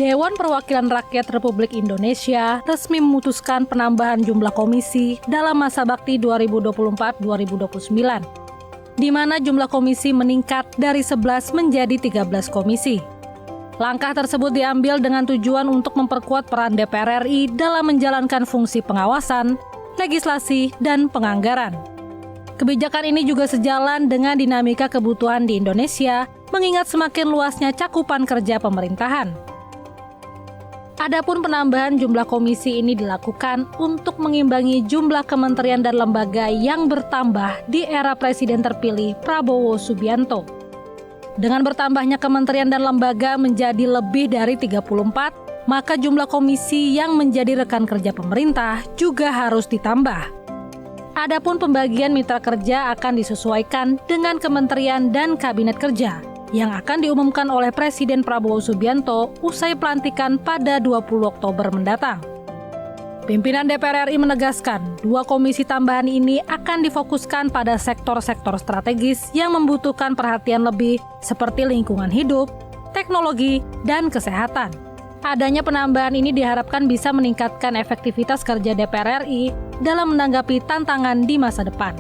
Dewan Perwakilan Rakyat Republik Indonesia resmi memutuskan penambahan jumlah komisi dalam masa bakti 2024-2029, di mana jumlah komisi meningkat dari 11 menjadi 13 komisi. Langkah tersebut diambil dengan tujuan untuk memperkuat peran DPR RI dalam menjalankan fungsi pengawasan, legislasi, dan penganggaran. Kebijakan ini juga sejalan dengan dinamika kebutuhan di Indonesia, mengingat semakin luasnya cakupan kerja pemerintahan. Adapun penambahan jumlah komisi ini dilakukan untuk mengimbangi jumlah kementerian dan lembaga yang bertambah di era Presiden terpilih Prabowo Subianto. Dengan bertambahnya kementerian dan lembaga menjadi lebih dari 34, maka jumlah komisi yang menjadi rekan kerja pemerintah juga harus ditambah. Adapun pembagian mitra kerja akan disesuaikan dengan kementerian dan kabinet kerja yang akan diumumkan oleh Presiden Prabowo Subianto usai pelantikan pada 20 Oktober mendatang. Pimpinan DPR RI menegaskan, 2 komisi tambahan ini akan difokuskan pada sektor-sektor strategis yang membutuhkan perhatian lebih seperti lingkungan hidup, teknologi, dan kesehatan. Adanya penambahan ini diharapkan bisa meningkatkan efektivitas kerja DPR RI dalam menanggapi tantangan di masa depan.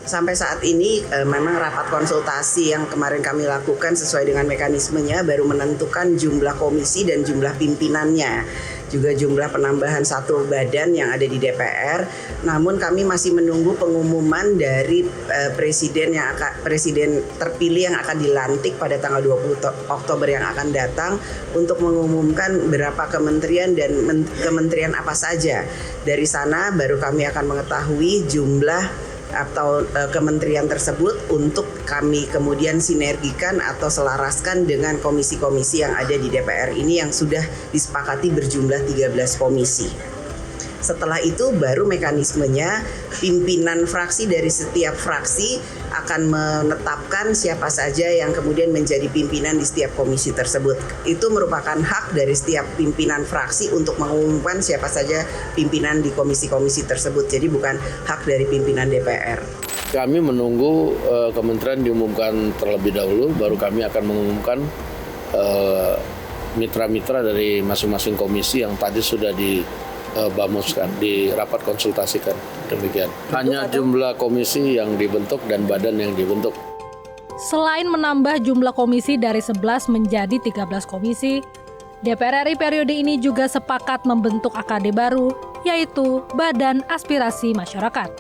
Sampai saat ini memang rapat konsultasi yang kemarin kami lakukan sesuai dengan mekanismenya baru menentukan jumlah komisi dan jumlah pimpinannya, juga jumlah penambahan 1 badan yang ada di DPR. Namun kami masih menunggu pengumuman dari presiden terpilih yang akan dilantik pada tanggal 20 Oktober yang akan datang untuk mengumumkan berapa kementerian dan kementerian apa saja. Dari sana baru kami akan mengetahui jumlah atau kementerian tersebut untuk kami kemudian sinergikan atau selaraskan dengan komisi-komisi yang ada di DPR ini yang sudah disepakati berjumlah 13 komisi. Setelah itu baru mekanismenya pimpinan fraksi dari setiap fraksi akan menetapkan siapa saja yang kemudian menjadi pimpinan di setiap komisi tersebut. Itu merupakan hak dari setiap pimpinan fraksi untuk mengumumkan siapa saja pimpinan di komisi-komisi tersebut. Jadi bukan hak dari pimpinan DPR. Kami menunggu kementerian diumumkan terlebih dahulu, baru kami akan mengumumkan mitra-mitra dari masing-masing komisi yang tadi sudah dibamuskan, di rapat konsultasikan, demikian. Hanya jumlah komisi yang dibentuk dan badan yang dibentuk. Selain menambah jumlah komisi dari 11 menjadi 13 komisi, DPR RI periode ini juga sepakat membentuk AKD baru, yaitu Badan Aspirasi Masyarakat.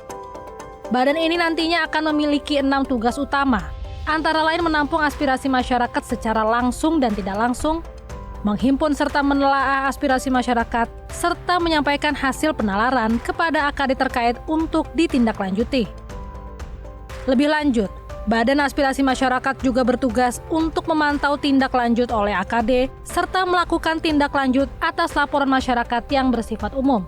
Badan ini nantinya akan memiliki 6 tugas utama, antara lain menampung aspirasi masyarakat secara langsung dan tidak langsung, menghimpun serta menelaah aspirasi masyarakat, serta menyampaikan hasil penalaran kepada AKD terkait untuk ditindaklanjuti. Lebih lanjut, Badan Aspirasi Masyarakat juga bertugas untuk memantau tindak lanjut oleh AKD, serta melakukan tindak lanjut atas laporan masyarakat yang bersifat umum.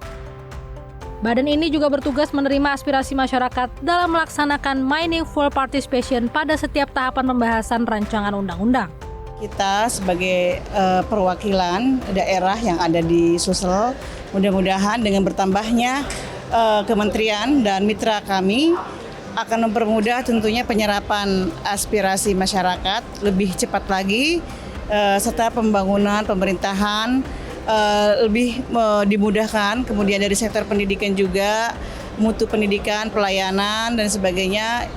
Badan ini juga bertugas menerima aspirasi masyarakat dalam melaksanakan meaningful participation pada setiap tahapan pembahasan rancangan undang-undang. Kita sebagai perwakilan daerah yang ada di Sulsel, mudah-mudahan dengan bertambahnya kementerian dan mitra kami akan mempermudah tentunya penyerapan aspirasi masyarakat lebih cepat lagi, serta pembangunan pemerintahan lebih dimudahkan. Kemudian dari sektor pendidikan juga, mutu pendidikan, pelayanan dan sebagainya.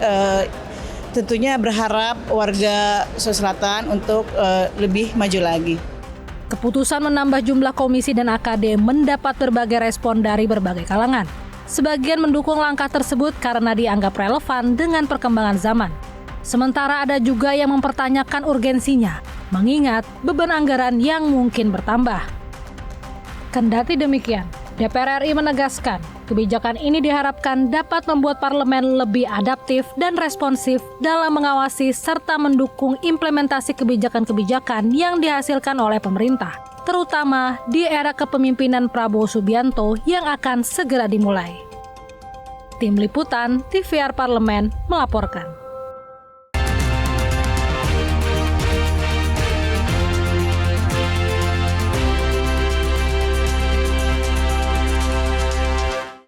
Tentunya berharap warga Sulawesi Selatan untuk lebih maju lagi. Keputusan menambah jumlah komisi dan AKD mendapat berbagai respon dari berbagai kalangan. Sebagian mendukung langkah tersebut karena dianggap relevan dengan perkembangan zaman. Sementara ada juga yang mempertanyakan urgensinya, mengingat beban anggaran yang mungkin bertambah. Kendati demikian, DPR RI menegaskan, kebijakan ini diharapkan dapat membuat parlemen lebih adaptif dan responsif dalam mengawasi serta mendukung implementasi kebijakan-kebijakan yang dihasilkan oleh pemerintah, terutama di era kepemimpinan Prabowo Subianto yang akan segera dimulai. Tim Liputan TVR Parlemen melaporkan.